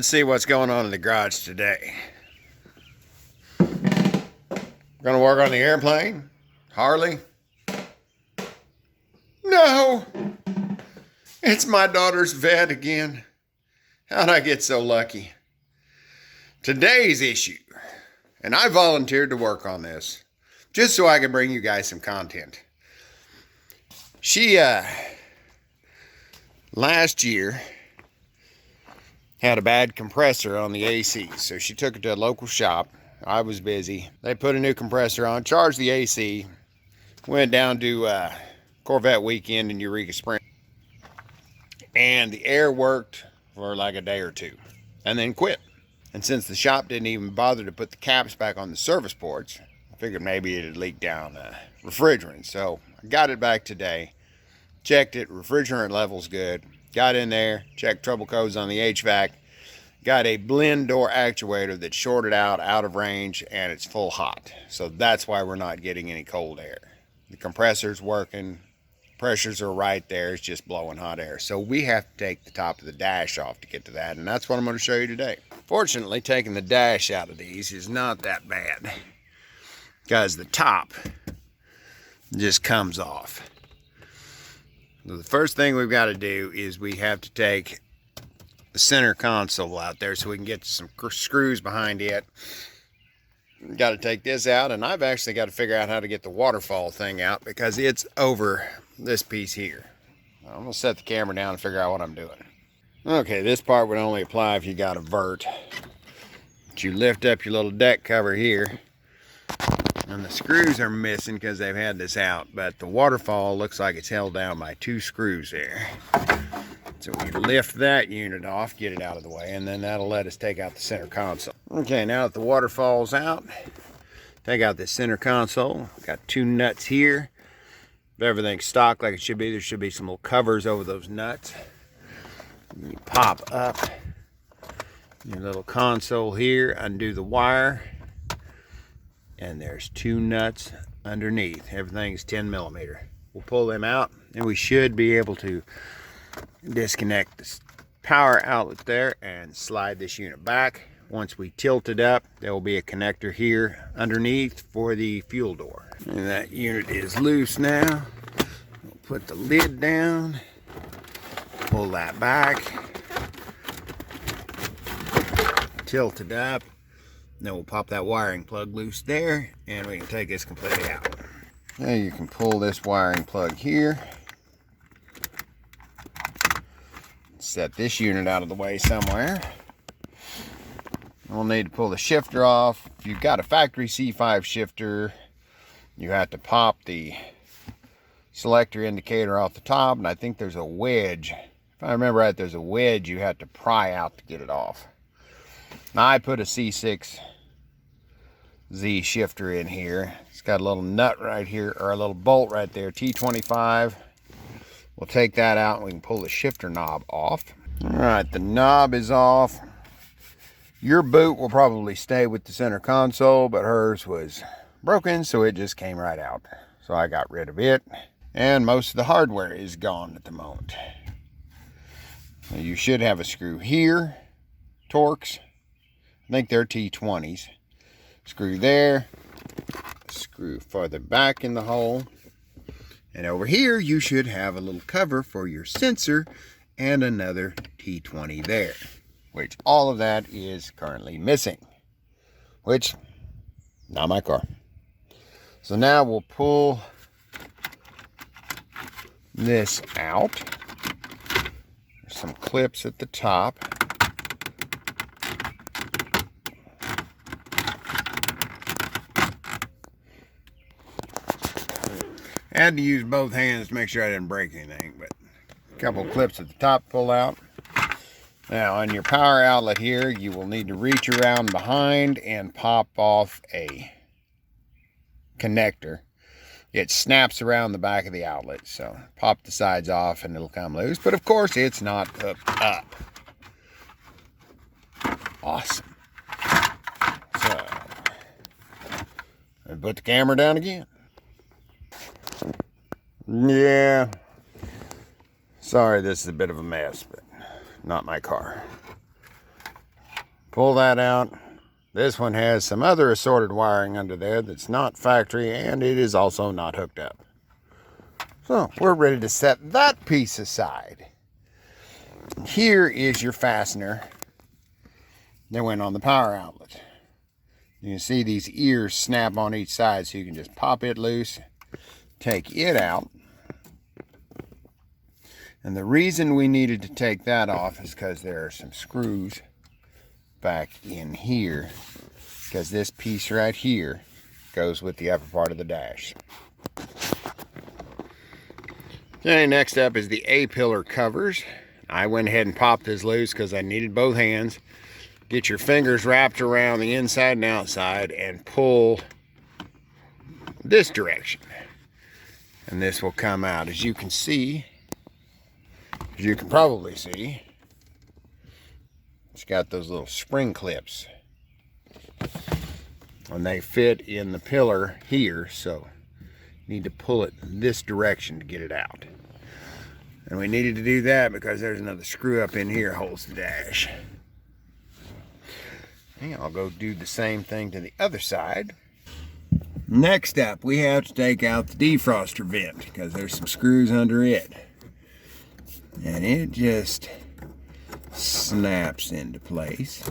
Let's see what's going on in the garage today. Gonna work on the airplane? Harley? No! It's my daughter's vet again. How'd I get so lucky? Today's issue, and I volunteered to work on this, just so I can bring you guys some content. She, last year, had a bad compressor on the AC, so she took it to a local shop. I was busy. They put a new compressor on, charged the AC, went down to Corvette weekend in Eureka Springs, and the air worked for like a day or two, and then quit. And since the shop didn't even bother to put the caps back on the service ports, I figured maybe it had leaked down refrigerant. So I got it back today, checked it, refrigerant level's good. Got in there, checked trouble codes on the HVAC, got a blend door actuator that shorted out of range, and it's full hot. So that's why we're not getting any cold air. The compressor's working, pressures are right there, it's just blowing hot air. So we have to take the top of the dash off to get to that, and that's what I'm going to show you today. Fortunately, taking the dash out of these is not that bad, because the top just comes off. So the first thing we've got to do is we have to take the center console out there so we can get some screws behind it. Got to take this out, and I've actually got to figure out how to get the waterfall thing out because it's over this piece here. I'm going to set the camera down and figure out what I'm doing. Okay, this part would only apply if you got a vert. But you lift up your little deck cover here, and the screws are missing because they've had this out, but the waterfall looks like it's held down by two screws there. So we lift that unit off, get it out of the way, and then that'll let us take out the center console. Okay, now that the waterfall's out, take out the center console. Got two nuts here. If everything's stocked like it should be, there should be some little covers over those nuts. You pop up your little console here, undo the wire, and there's two nuts underneath. Everything's 10 millimeter. We'll pull them out, and we should be able to disconnect the power outlet there and slide this unit back. Once we tilt it up, there will be a connector here underneath for the fuel door. And that unit is loose now. We'll put the lid down, pull that back, tilt it up. Then we'll pop that wiring plug loose there, and we can take this completely out. Now you can pull this wiring plug here. Set this unit out of the way somewhere. We'll need to pull the shifter off. If you've got a factory C5 shifter, you have to pop the selector indicator off the top, and I think there's a wedge. If I remember right, there's a wedge you have to pry out to get it off. Now I put a C6Z shifter in here. It's got a little nut right here, or a little bolt right there, T25. We'll take that out and we can pull the shifter knob off. All right, the knob is off. Your boot will probably stay with the center console, but hers was broken, so it just came right out. So I got rid of it, and most of the hardware is gone at the moment. Now you should have a screw here, Torx. I think they're T20s. Screw there, screw farther back in the hole. And over here, you should have a little cover for your sensor and another T20 there, which all of that is currently missing, which, not my car. So now we'll pull this out. There's some clips at the top. I had to use both hands to make sure I didn't break anything, but a couple clips at the top pull out. Now on your power outlet here, you will need to reach around behind and pop off a connector. It snaps around the back of the outlet, so pop the sides off and it'll come loose, but of course it's not hooked up. Awesome. So I put the camera down again. Yeah, sorry this is a bit of a mess, but not my car. Pull that out. This one has some other assorted wiring under there that's not factory, and it is also not hooked up. So we're ready to set that piece aside. Here is your fastener that went on the power outlet. You can see these ears snap on each side, so you can just pop it loose, take it out. And the reason we needed to take that off is because there are some screws back in here, because this piece right here goes with the upper part of the dash. Okay, next up is the A-pillar covers. I went ahead and popped this loose because I needed both hands. Get your fingers wrapped around the inside and outside and pull this direction. And this will come out. As you can see, as you can probably see, it's got those little spring clips. And they fit in the pillar here, so you need to pull it this direction to get it out. And we needed to do that because there's another screw up in here that holds the dash. And I'll go do the same thing to the other side. Next up, we have to take out the defroster vent because there's some screws under it. And it just snaps into place.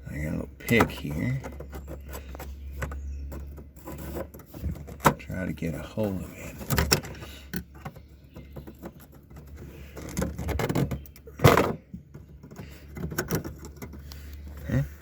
I got a little pick here. Try to get a hold of it.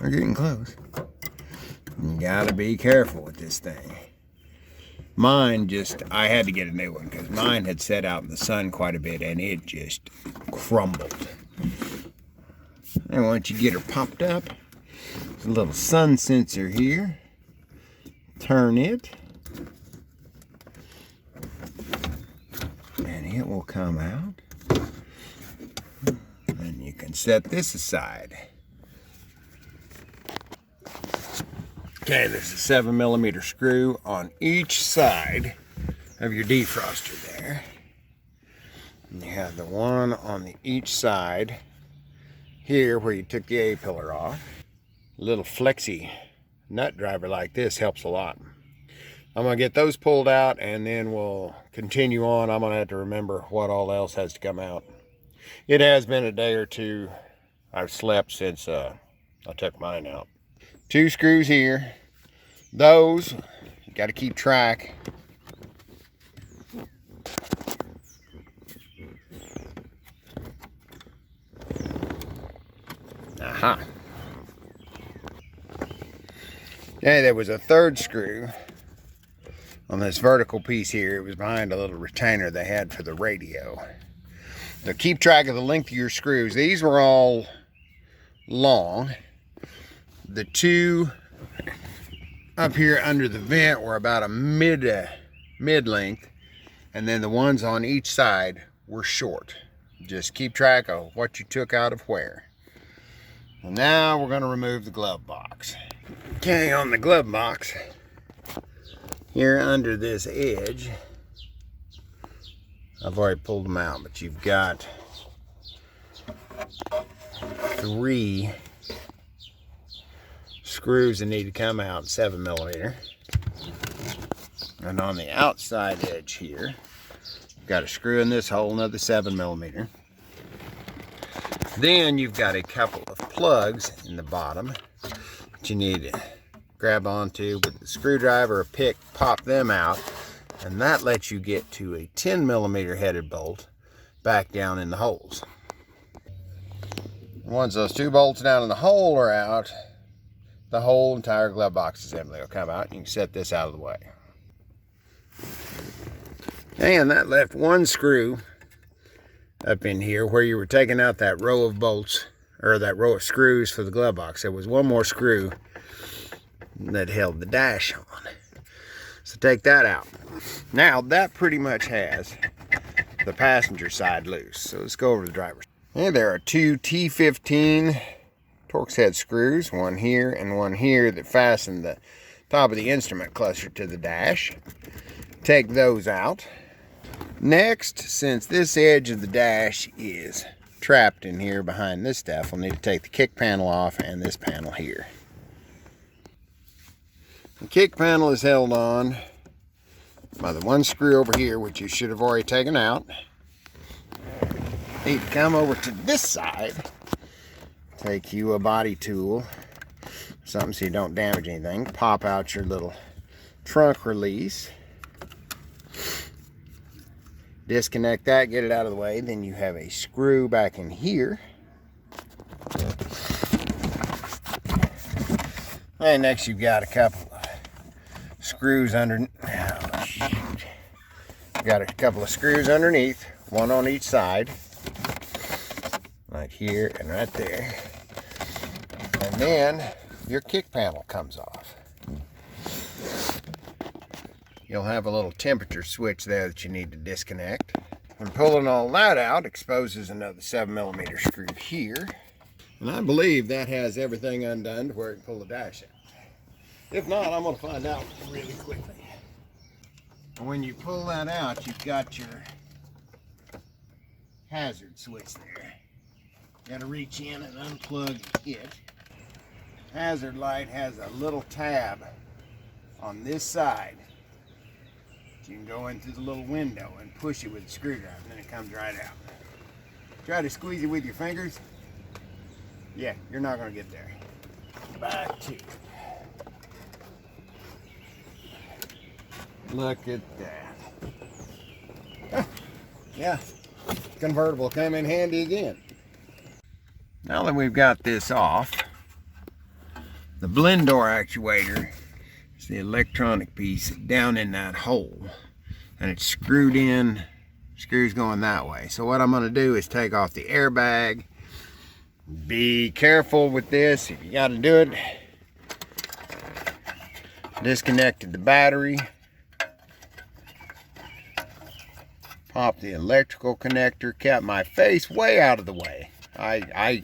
We're getting close. You gotta be careful with this thing. Mine I had to get a new one because mine had sat out in the sun quite a bit and it just crumbled. And once you get her popped up, there's a little sun sensor here. Turn it. And it will come out. And you can set this aside. Okay, there's a 7mm screw on each side of your defroster there. And you have the one on each side here where you took the A-pillar off. A little flexi nut driver like this helps a lot. I'm going to get those pulled out and then we'll continue on. I'm going to have to remember what all else has to come out. It has been a day or two. I've slept since I took mine out. 2 screws here. Those, you got to keep track. Aha. Okay, there was a 3rd screw on this vertical piece here. It was behind a little retainer they had for the radio. So keep track of the length of your screws. These were all long. The 2 up here under the vent were about a mid length, and then the ones on each side were short. Just keep track of what you took out of where. And now we're going to remove the glove box. Okay, on the glove box here under this edge, I've already pulled them out, but you've got 3 screws that need to come out, 7mm. And on the outside edge here, you've got a screw in this hole, another 7mm. Then you've got a couple of plugs in the bottom that you need to grab onto with the screwdriver or pick, pop them out, and that lets you get to a 10mm headed bolt back down in the holes. Once those 2 bolts down in the hole are out, the whole entire glove box assembly will come out. You can set this out of the way. And that left 1 screw up in here where you were taking out that row of bolts, or that row of screws for the glove box. There was 1 more screw that held the dash on. So take that out. Now that pretty much has the passenger side loose. So let's go over to the driver's. And there are 2 T15 Torx head screws, one here and one here, that fasten the top of the instrument cluster to the dash. Take those out. Next, since this edge of the dash is trapped in here behind this stuff. We'll need to take the kick panel off and this panel here. The kick panel is held on by the one screw over here, which you should have already taken out. Need to come over to this side, take you a body tool, something so you don't damage anything, pop out your little trunk release, disconnect that, get it out of the way. Then you have a screw back in here. And next you've got a couple of screws under. Oh, shoot. Got a couple of screws underneath, one on each side, like here and right there. And then your kick panel comes off. You'll have a little temperature switch there that you need to disconnect. And pulling all that out exposes another 7mm screw here. And I believe that has everything undone to where it can pull the dash out. If not, I'm going to find out really quickly. When you pull that out, you've got your hazard switch there. You got to reach in and unplug it. Hazard light has a little tab on this side. You can go into the little window and push it with a screwdriver, and then it comes right out. Try to squeeze it with your fingers. Yeah, you're not going to get there. Back to it. Look at that. Yeah, convertible came in handy again. Now that we've got this off, the blend door actuator is the electronic piece down in that hole. And it's screwed in, screws going that way. So what I'm going to do is take off the airbag. Be careful with this if you got to do it. Disconnected the battery. Pop the electrical connector. Kept my face way out of the way. I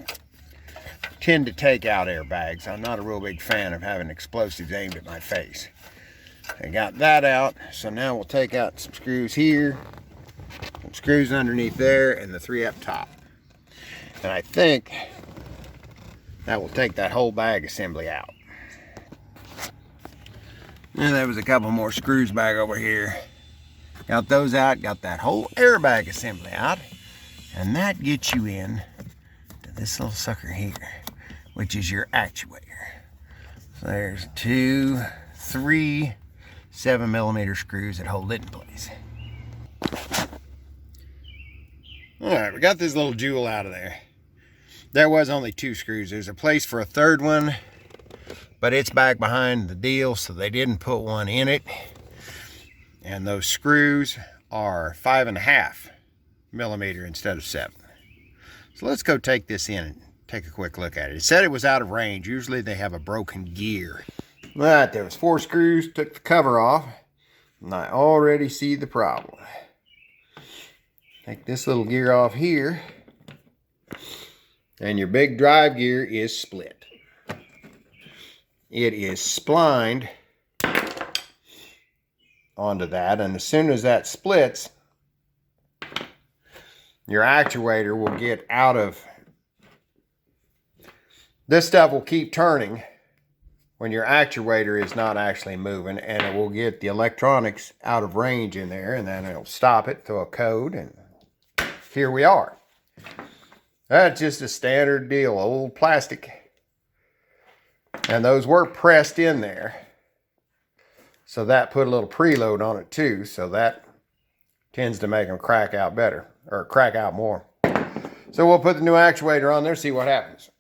tend to take out airbags. I'm not a real big fan of having explosives aimed at my face. I got that out, so now we'll take out some screws here, some screws underneath there, and the 3 up top. And I think that will take that whole bag assembly out. And there was a couple more screws back over here. Got those out, got that whole airbag assembly out, and that gets you in to this little sucker here, which is your actuator. So there's 2, 3 7mm screws that hold it in place. Alright, we got this little jewel out of there. There was only 2 screws. There's a place for a third one, but it's back behind the deal, so they didn't put one in it. And those screws are 5.5mm instead of 7. So let's go take this in and take a quick look at it. It said it was out of range. Usually they have a broken gear. Right, there was 4 screws, took the cover off, and I already see the problem. Take this little gear off here, and your big drive gear is split. It is splined onto that, and as soon as that splits, your actuator will get out of, this stuff will keep turning when your actuator is not actually moving, and it will get the electronics out of range in there, and then it'll stop it, throw a code, and here we are. That's just a standard deal, old plastic. And those were pressed in there. So that put a little preload on it too, so that tends to make them crack out better, or crack out more. So we'll put the new actuator on there, see what happens.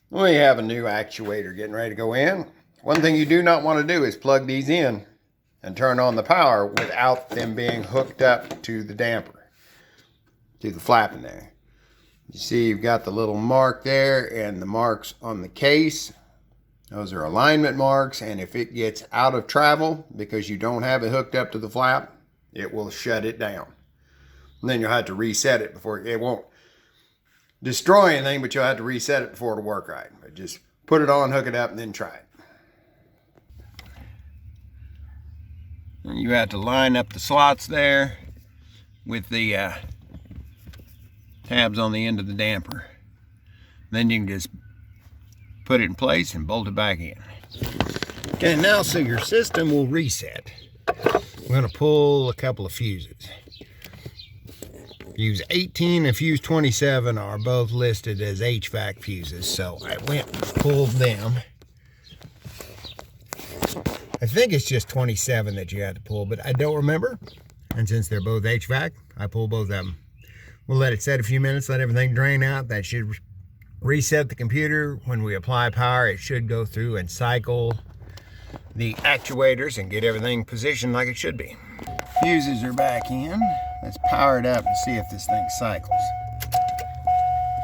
We have a new actuator getting ready to go in. One thing you do not want to do is plug these in and turn on the power without them being hooked up to the damper, to the flap in there. You see you've got the little mark there and the marks on the case. Those are alignment marks, and if it gets out of travel because you don't have it hooked up to the flap, it will shut it down. And then you'll have to reset it before, it won't destroy anything, but you'll have to reset it before it'll work right. But just put it on, hook it up, and then try it. And you have to line up the slots there with the tabs on the end of the damper. Then you can just put it in place and bolt it back in. Okay, now so your system will reset. We're going to pull a couple of fuses. Fuse 18 and fuse 27 are both listed as HVAC fuses, so I went and pulled them. I think it's just 27 that you have to pull, but I don't remember. And since they're both HVAC, I pulled both of them. We'll let it set a few minutes, let everything drain out. That should reset the computer. When we apply power, it should go through and cycle the actuators and get everything positioned like it should be. Fuses are back in. Let's power it up and see if this thing cycles.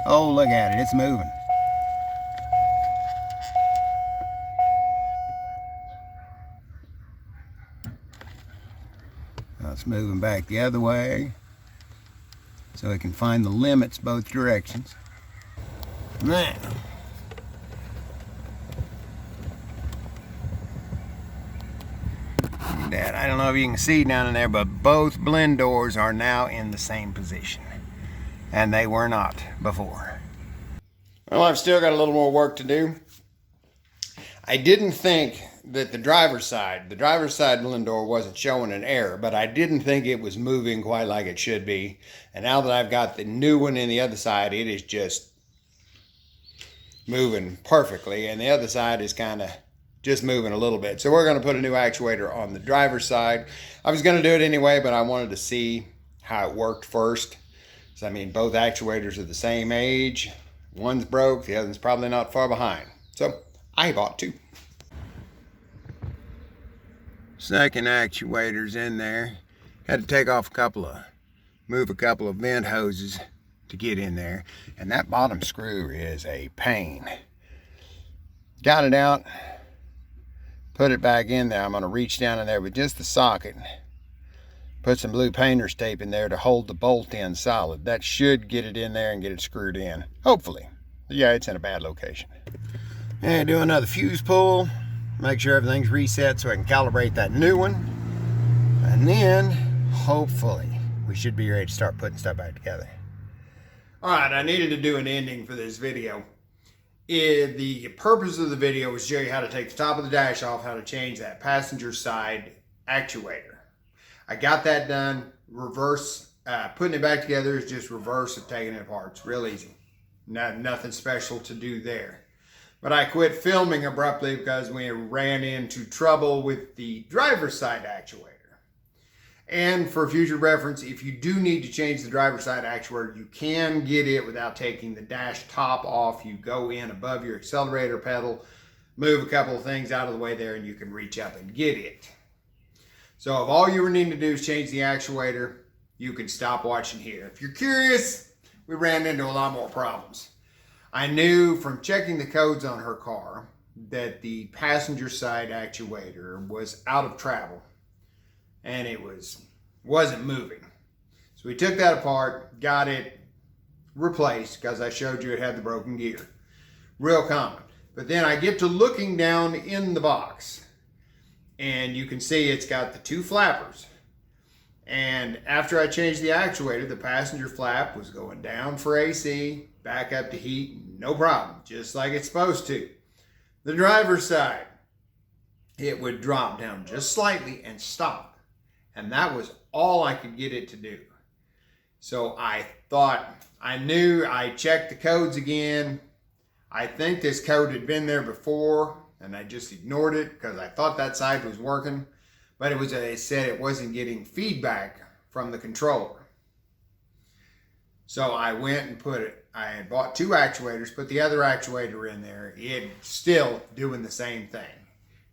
Oh, look at it, it's moving. Now it's moving back the other way so it can find the limits both directions. Now, that I don't know if you can see down in there, but both blend doors are now in the same position, and they were not before. Well, I've still got a little more work to do. I didn't think that the driver's side blend door wasn't showing an error, but I didn't think it was moving quite like it should be. And now that I've got the new one in the other side, it is just moving perfectly, and the other side is kind of just moving a little bit. So we're going to put a new actuator on the driver's side. I was going to do it anyway, but I wanted to see how it worked first. So I mean, both actuators are the same age. One's broke, the other's probably not far behind. So I bought two. Second actuator's in there. Had to take off move a couple of vent hoses to get in there. And that bottom screw is a pain. Got it out. Put it back in there. I'm going to reach down in there with just the socket. Put some blue painter's tape in there to hold the bolt in solid. That should get it in there and get it screwed in. Hopefully. Yeah, it's in a bad location. And do another fuse pull. Make sure everything's reset so I can calibrate that new one. And then, hopefully, we should be ready to start putting stuff back together. Alright, I needed to do an ending for this video. The purpose of the video was to show you how to take the top of the dash off, how to change that passenger side actuator. I got that done. Putting it back together is just reverse of taking it apart. It's real easy. Nothing special to do there. But I quit filming abruptly because we ran into trouble with the driver's side actuator. And for future reference, if you do need to change the driver's side actuator, you can get it without taking the dash top off. You go in above your accelerator pedal, move a couple of things out of the way there, and you can reach up and get it. So if all you were needing to do is change the actuator, you can stop watching here. If you're curious, we ran into a lot more problems. I knew from checking the codes on her car that the passenger side actuator was out of travel. And it wasn't moving. So we took that apart, got it replaced because I showed you it had the broken gear. Real common. But then I get to looking down in the box and you can see it's got the two flappers. And after I changed the actuator, the passenger flap was going down for AC, back up to heat, no problem, just like it's supposed to. The driver's side, it would drop down just slightly and stop. And that was all I could get it to do. So I checked the codes again. I think this code had been there before and I just ignored it because I thought that side was working. But it said it wasn't getting feedback from the controller. So I went and I had bought two actuators, put the other actuator in there. It's still doing the same thing.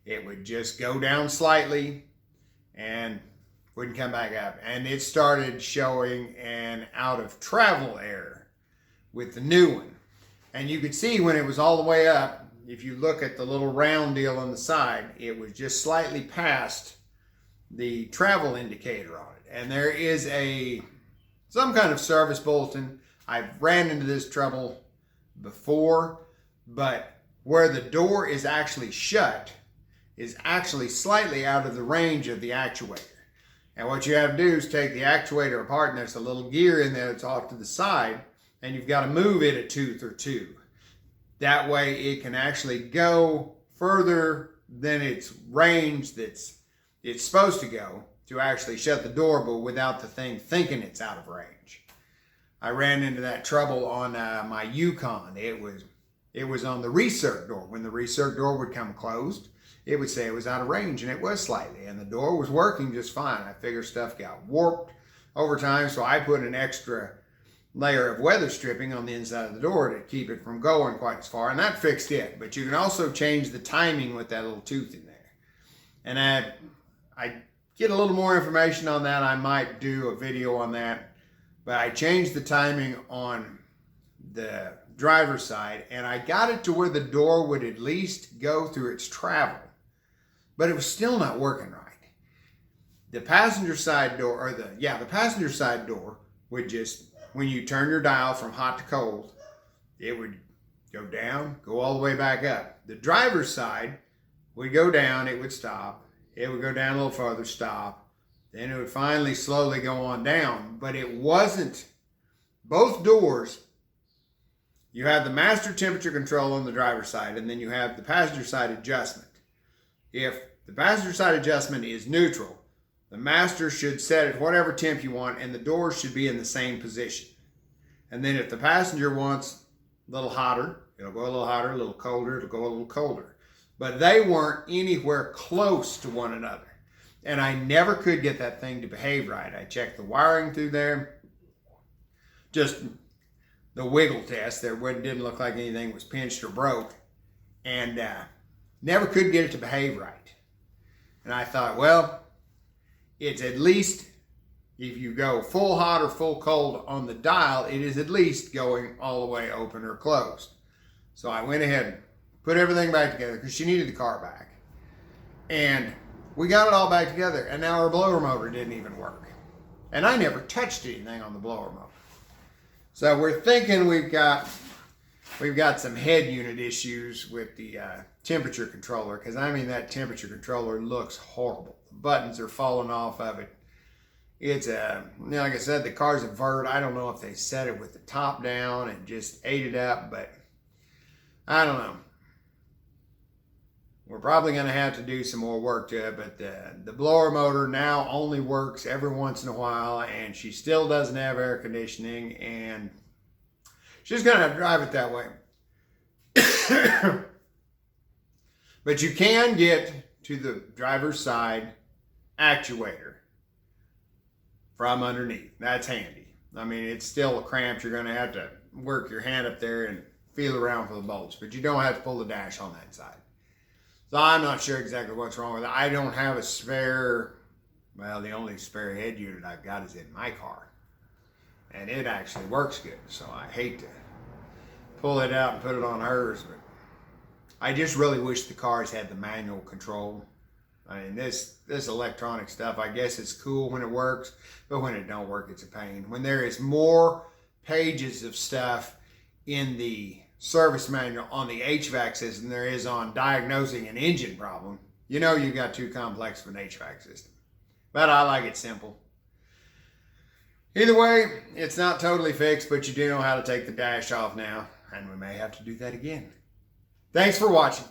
It would just go down slightly and wouldn't come back up. And it started showing an out of travel error with the new one. And you could see when it was all the way up, if you look at the little round deal on the side, it was just slightly past the travel indicator on it. And there is some kind of service bulletin. I've ran into this trouble before, but where the door is actually shut is actually slightly out of the range of the actuator. And what you have to do is take the actuator apart, and there's a little gear in there that's off to the side. and you've got to move it a tooth or two. That way it can actually go further than its range it's supposed to go to actually shut the door, but without the thing thinking it's out of range. I ran into that trouble on my Yukon. It was on the recirc door. When the recirc door would come closed, it would say it was out of range, and it was slightly, and the door was working just fine. I figured stuff got warped over time, so I put an extra layer of weather stripping on the inside of the door to keep it from going quite as far, and that fixed it. But you can also change the timing with that little tooth in there. And I get a little more information on that. I might do a video on that, but I changed the timing on the driver's side, and I got it to where the door would at least go through its travel, but it was still not working right. The passenger side door, or the passenger side door would just, when you turn your dial from hot to cold, it would go down, go all the way back up. The driver's side would go down, it would stop, it would go down a little further, stop, then it would finally slowly go on down. But it wasn't, both doors, you have the master temperature control on the driver's side, and then you have the passenger side adjustment. If the passenger side adjustment is neutral, the master should set it whatever temp you want, and the doors should be in the same position. And then if the passenger wants a little hotter, it'll go a little hotter, a little colder, it'll go a little colder. But they weren't anywhere close to one another. And I never could get that thing to behave right. I checked the wiring through there, just the wiggle test. There didn't look like anything was pinched or broke, and never could get it to behave right. And I thought, well, it's at least, if you go full hot or full cold on the dial, it is at least going all the way open or closed. So I went ahead and put everything back together because she needed the car back. And we got it all back together, and now our blower motor didn't even work. And I never touched anything on the blower motor. So we're thinking we've got some head unit issues with the temperature controller, because I mean, that temperature controller looks horrible. The buttons are falling off of it. It's like I said, the car's a vert. I don't know if they set it with the top down and just ate it up, but I don't know. We're probably going to have to do some more work to it, but the blower motor now only works every once in a while, and she still doesn't have air conditioning, and she's going to have to drive it that way. But you can get to the driver's side actuator from underneath. That's handy. I mean, it's still cramped. You're going to have to work your hand up there and feel around for the bolts, but you don't have to pull the dash on that side. So I'm not sure exactly what's wrong with it. I don't have a spare, well, the only spare head unit I've got is in my car. And it actually works good, so I hate to pull it out and put it on hers, but I just really wish the cars had the manual control. I mean, this electronic stuff, I guess it's cool when it works, but when it don't work, it's a pain. When there is more pages of stuff in the service manual on the HVAC system there is on diagnosing an engine problem, you know you've got too complex of an HVAC system. But I like it simple. Either way, it's not totally fixed, but you do know how to take the dash off now, and we may have to do that again. Thanks for watching.